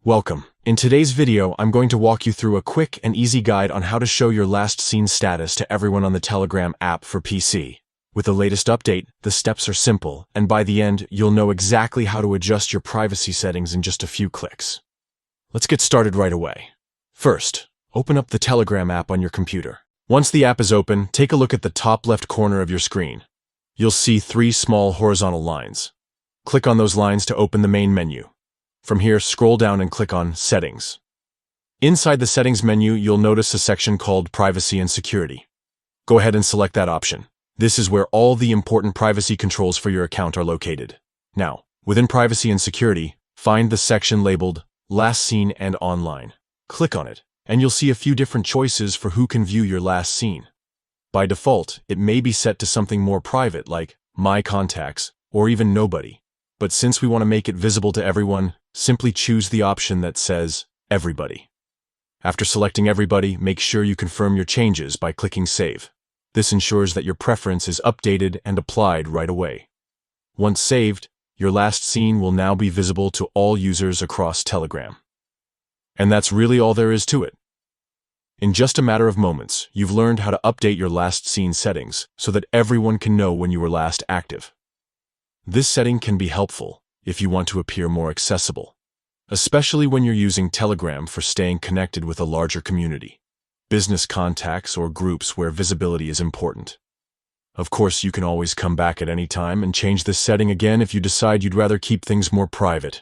Welcome. In today's video, I'm going to walk you through a quick and easy guide on how to show your last seen status to everyone on the Telegram app for PC. With the latest update, the steps are simple, and by the end, you'll know exactly how to adjust your privacy settings in just a few clicks. Let's get started right away. First, open up the Telegram app on your computer. Once the app is open, take a look at the top left corner of your screen. You'll see 3 small horizontal lines. Click on those lines to open the main menu. From here, scroll down and click on Settings. Inside the Settings menu, you'll notice a section called Privacy and Security. Go ahead and select that option. This is where all the important privacy controls for your account are located. Now, within Privacy and Security, find the section labeled Last Seen and Online. Click on it, and you'll see a few different choices for who can view your last seen. By default, it may be set to something more private like My Contacts or even Nobody. But since we want to make it visible to everyone, simply choose the option that says Everybody. After selecting Everybody, make sure you confirm your changes by clicking Save. This ensures that your preference is updated and applied right away. Once saved, your last seen will now be visible to all users across Telegram. And that's really all there is to it. In just a matter of moments, you've learned how to update your last seen settings so that everyone can know when you were last active. This setting can be helpful if you want to appear more accessible, especially when you're using Telegram for staying connected with a larger community, business contacts, or groups where visibility is important. Of course, you can always come back at any time and change this setting again if you decide you'd rather keep things more private.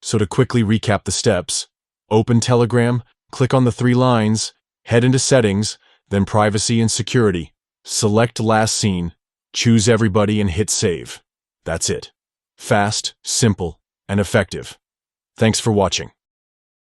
So to quickly recap the steps, open Telegram, click on the 3 lines, head into Settings, then Privacy and Security, select Last Seen, choose Everybody and hit Save. That's it. Fast, simple, and effective. Thanks for watching.